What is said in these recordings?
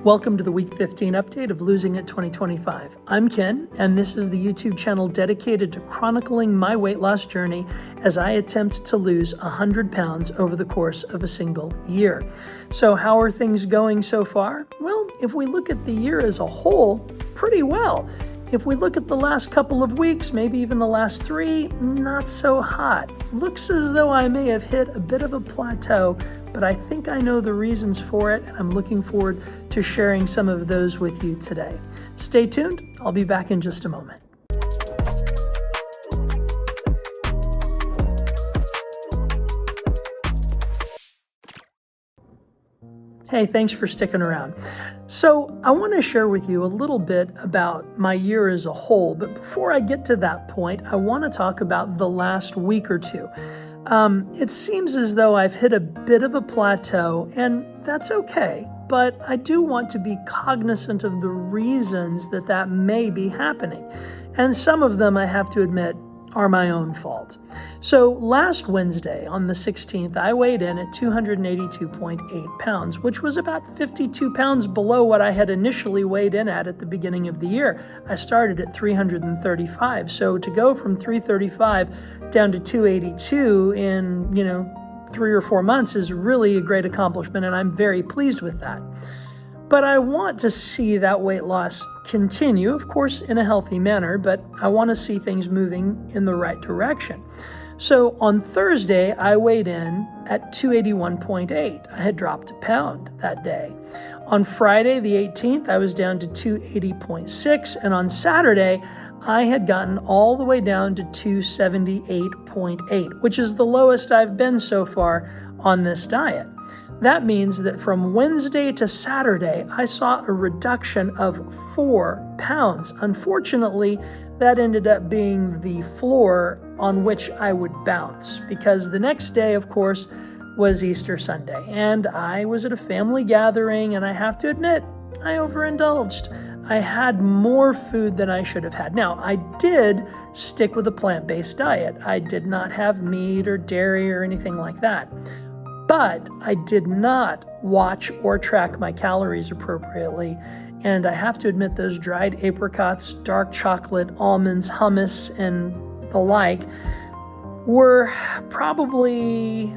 Welcome to the Week 15 update of Losing It 2025. I'm Ken, and this is the YouTube channel dedicated to chronicling my weight loss journey as I attempt to lose 100 pounds over the course of a single year. So how are things going so far? Well, if we look at the year as a whole, pretty well. If we look at the last couple of weeks, maybe even the last 3, not so hot. Looks as though I may have hit a bit of a plateau, but I think I know the reasons for it, and I'm looking forward to sharing some of those with you today. Stay tuned. I'll be back in just a moment. Hey, thanks for sticking around. So I want to share with you a little bit about my year as a whole, but before I get to that point, I want to talk about the last week or two. It seems as though I've hit a bit of a plateau, and that's okay, but I do want to be cognizant of the reasons that may be happening. And some of them, I have to admit, are my own fault. So last Wednesday, on the 16th, I weighed in at 282.8 pounds, which was about 52 pounds below what I had initially weighed in at the beginning of the year. I started at 335. So to go from 335 down to 282 in, 3 or 4 months is really a great accomplishment, and I'm very pleased with that. But I want to see that weight loss continue, of course, in a healthy manner, but I want to see things moving in the right direction. So on Thursday, I weighed in at 281.8. I had dropped a pound that day. On Friday, the 18th, I was down to 280.6, and on Saturday, I had gotten all the way down to 278.8, which is the lowest I've been so far on this diet. That means that from Wednesday to Saturday, I saw a reduction of 4 pounds. Unfortunately, that ended up being the floor on which I would bounce, because the next day, of course, was Easter Sunday, and I was at a family gathering, and I have to admit, I overindulged. I had more food than I should have had. Now, I did stick with a plant-based diet. I did not have meat or dairy or anything like that. But I did not watch or track my calories appropriately. And I have to admit, those dried apricots, dark chocolate, almonds, hummus, and the like were probably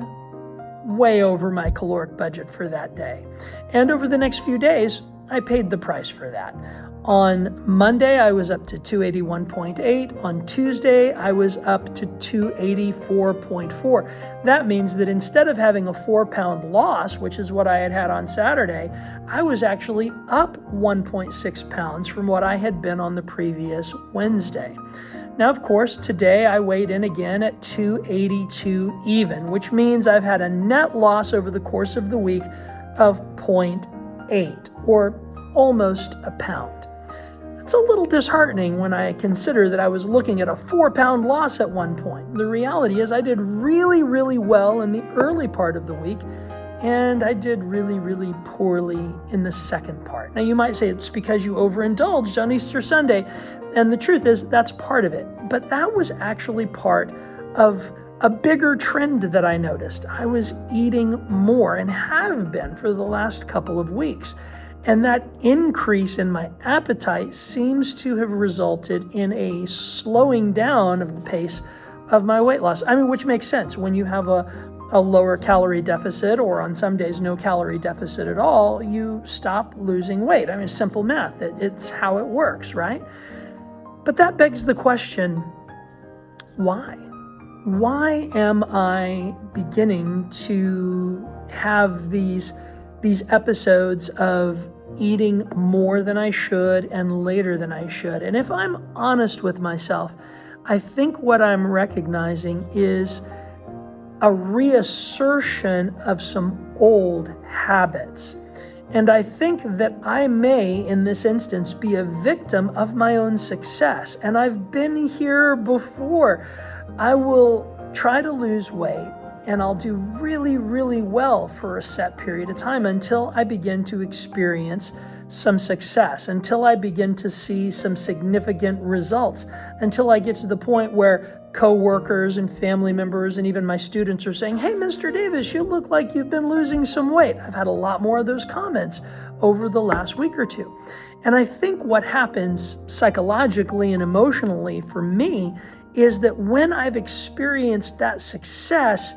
way over my caloric budget for that day. And over the next few days, I paid the price for that. On Monday, I was up to 281.8. On Tuesday, I was up to 284.4. That means that instead of having a 4-pound loss, which is what I had on Saturday, I was actually up 1.6 pounds from what I had been on the previous Wednesday. Now, of course, today I weighed in again at 282 even, which means I've had a net loss over the course of the week of 0.8, or almost a pound. It's a little disheartening when I consider that I was looking at a 4-pound loss at one point. The reality is I did really, really well in the early part of the week, and I did really, really poorly in the second part. Now, you might say it's because you overindulged on Easter Sunday, and the truth is that's part of it. But that was actually part of a bigger trend that I noticed. I was eating more, and have been for the last couple of weeks. And that increase in my appetite seems to have resulted in a slowing down of the pace of my weight loss. Which makes sense. When you have a lower calorie deficit, or on some days no calorie deficit at all, you stop losing weight. Simple math. It's how it works, right? But that begs the question, why? Why am I beginning to have these episodes of eating more than I should and later than I should? And if I'm honest with myself, I think what I'm recognizing is a reassertion of some old habits. And I think that I may, in this instance, be a victim of my own success. And I've been here before. I will try to lose weight, and I'll do really, really well for a set period of time until I begin to experience some success, until I begin to see some significant results, until I get to the point where coworkers and family members and even my students are saying, "Hey, Mr. Davis, you look like you've been losing some weight." I've had a lot more of those comments over the last week or two. And I think what happens psychologically and emotionally for me is that when I've experienced that success,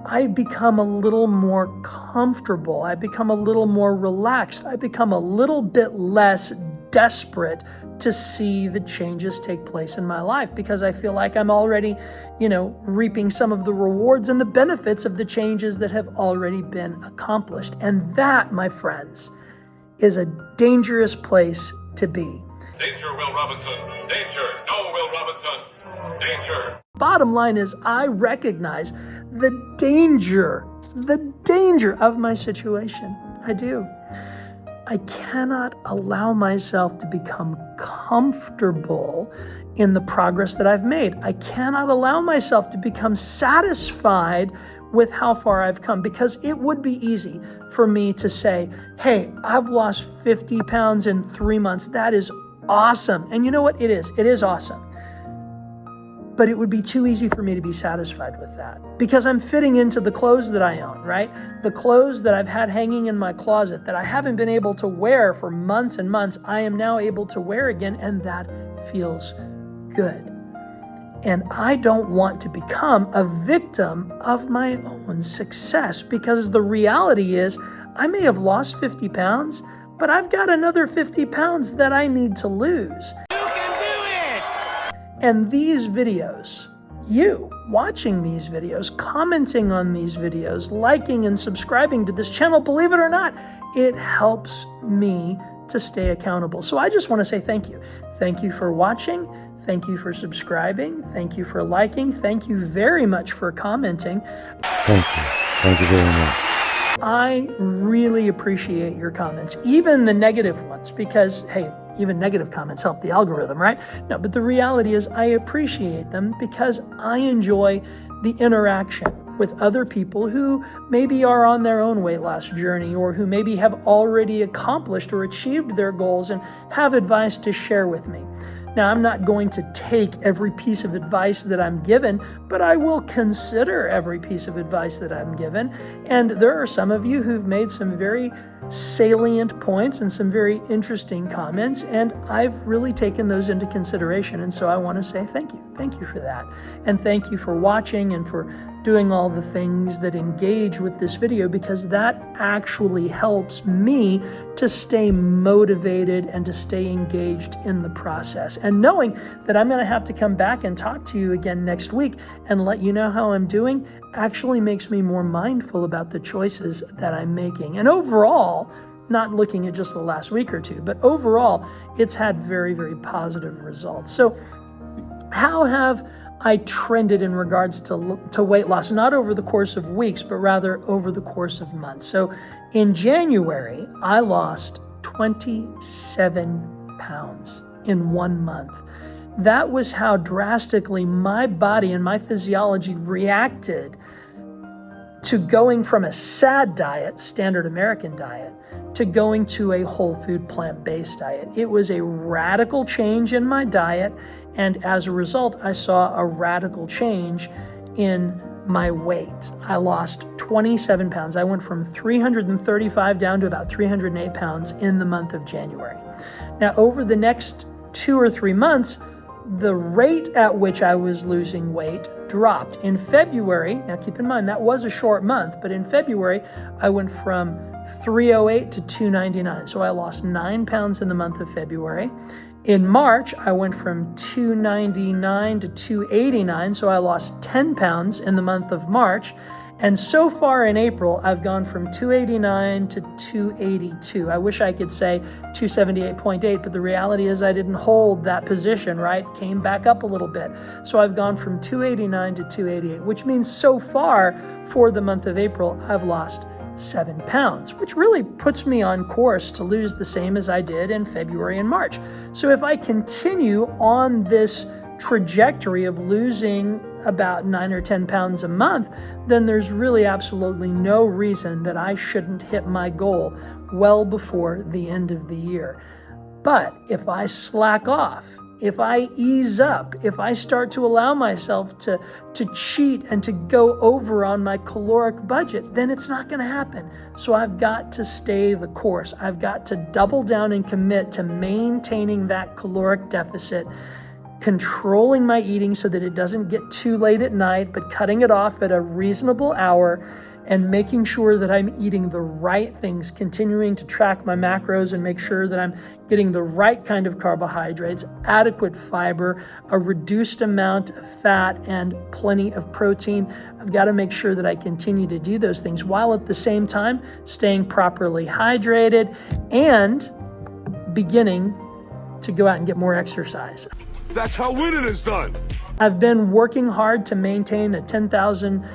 I become a little more comfortable. I become a little more relaxed. I become a little bit less desperate to see the changes take place in my life because I feel like I'm already, reaping some of the rewards and the benefits of the changes that have already been accomplished. And that, my friends, is a dangerous place to be. Danger, Will Robinson. Danger. No, Will Robinson. Danger. Bottom line is I recognize the danger of my situation. I do. I cannot allow myself to become comfortable in the progress that I've made. I cannot allow myself to become satisfied with how far I've come, because it would be easy for me to say, hey, I've lost 50 pounds in 3 months. That is awesome. And you know what? It is awesome. But it would be too easy for me to be satisfied with that because I'm fitting into the clothes that I own, right? The clothes that I've had hanging in my closet that I haven't been able to wear for months and months, I am now able to wear again, and that feels good. And I don't want to become a victim of my own success, because the reality is I may have lost 50 pounds, but I've got another 50 pounds that I need to lose. And these videos, you watching these videos, commenting on these videos, liking and subscribing to this channel, believe it or not, it helps me to stay accountable. So I just want to say thank you. Thank you for watching. Thank you for subscribing. Thank you for liking. Thank you very much for commenting. Thank you. Thank you very much. I really appreciate your comments, even the negative ones, because, hey, even negative comments help the algorithm, right? No, but the reality is I appreciate them because I enjoy the interaction with other people who maybe are on their own weight loss journey, or who maybe have already accomplished or achieved their goals and have advice to share with me. Now, I'm not going to take every piece of advice that I'm given, but I will consider every piece of advice that I'm given. And there are some of you who've made some very salient points and some very interesting comments, and I've really taken those into consideration. And so I want to say thank you. Thank you for that. And thank you for watching and for doing all the things that engage with this video, because that actually helps me to stay motivated and to stay engaged in the process. And knowing that I'm going to have to come back and talk to you again next week and let you know how I'm doing actually makes me more mindful about the choices that I'm making. And overall, not looking at just the last week or two, but overall, it's had very, very positive results. So how have I trended in regards to weight loss, not over the course of weeks, but rather over the course of months? So in January, I lost 27 pounds in 1 month. That was how drastically my body and my physiology reacted to going from a SAD diet, standard American diet, to going to a whole food plant-based diet. It was a radical change in my diet, and as a result, I saw a radical change in my weight. I lost 27 pounds. I went from 335 down to about 308 pounds in the month of January. Now, over the next 2 or 3 months, the rate at which I was losing weight dropped. In February, now keep in mind that was a short month, but in February, I went from 308 to 299. So I lost 9 pounds in the month of February. In March, I went from 299 to 289, so I lost 10 pounds in the month of March. And so far in April, I've gone from 289 to 282. I wish I could say 278.8, but the reality is I didn't hold that position, right? Came back up a little bit. So I've gone from 289 to 288, which means so far for the month of April, I've lost 7 pounds, which really puts me on course to lose the same as I did in February and March. So if I continue on this trajectory of losing about 9 or 10 pounds a month, then there's really absolutely no reason that I shouldn't hit my goal well before the end of the year. But if I slack off, if I ease up, if I start to allow myself to cheat and to go over on my caloric budget, then it's not going to happen. So I've got to stay the course. I've got to double down and commit to maintaining that caloric deficit, controlling my eating so that it doesn't get too late at night, but cutting it off at a reasonable hour, and making sure that I'm eating the right things, continuing to track my macros and make sure that I'm getting the right kind of carbohydrates, adequate fiber, a reduced amount of fat, and plenty of protein. I've got to make sure that I continue to do those things while at the same time staying properly hydrated and beginning to go out and get more exercise. That's how winning is done. I've been working hard to maintain a 10,000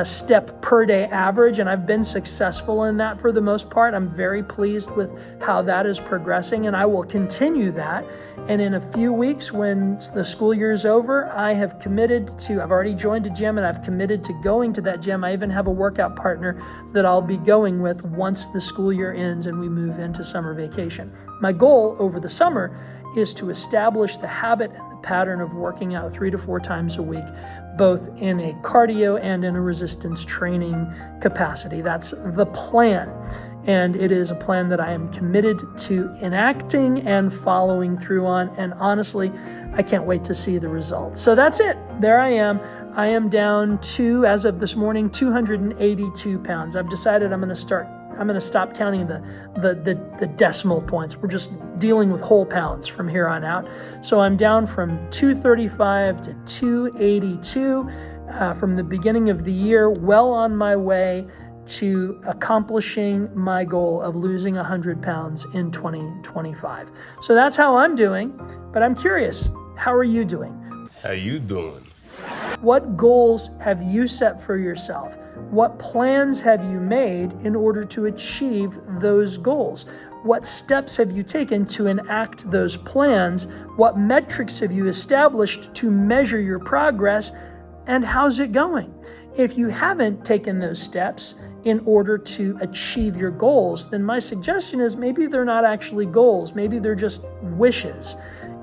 step per day average, and I've been successful in that for the most part. I'm very pleased with how that is progressing, and I will continue that. And in a few weeks, when the school year is over, I've already joined a gym, and I've committed to going to that gym. I even have a workout partner that I'll be going with once the school year ends and we move into summer vacation. My goal over the summer is to establish the habit and the pattern of working out 3 to 4 times a week, both in a cardio and in a resistance training capacity. That's the plan. And it is a plan that I am committed to enacting and following through on. And honestly, I can't wait to see the results. So that's it. There I am. I am down to, as of this morning, 282 pounds. I've decided I'm going to stop counting the decimal points. We're just dealing with whole pounds from here on out. So I'm down from 235 to 282 from the beginning of the year, well on my way to accomplishing my goal of losing 100 pounds in 2025. So that's how I'm doing, but I'm curious, how are you doing? How you doing? What goals have you set for yourself? What plans have you made in order to achieve those goals? What steps have you taken to enact those plans? What metrics have you established to measure your progress? And how's it going? If you haven't taken those steps in order to achieve your goals, then my suggestion is maybe they're not actually goals. Maybe they're just wishes.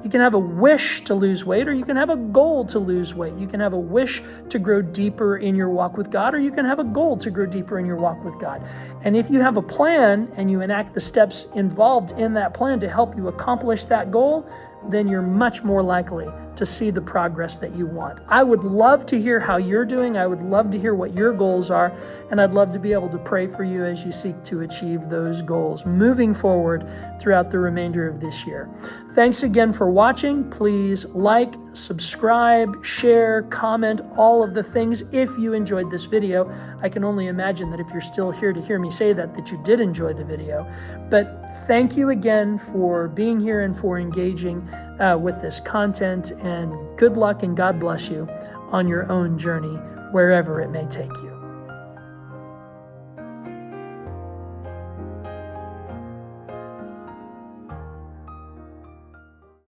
You can have a wish to lose weight, or you can have a goal to lose weight. You can have a wish to grow deeper in your walk with God, or you can have a goal to grow deeper in your walk with God. And if you have a plan and you enact the steps involved in that plan to help you accomplish that goal, then you're much more likely to see the progress that you want. I would love to hear how you're doing. I would love to hear what your goals are, and I'd love to be able to pray for you as you seek to achieve those goals moving forward throughout the remainder of this year. Thanks again for watching. Please like, subscribe, share, comment, all of the things if you enjoyed this video. I can only imagine that if you're still here to hear me say that you did enjoy the video. But thank you again for being here and for engaging with this content, and good luck and God bless you on your own journey, wherever it may take you.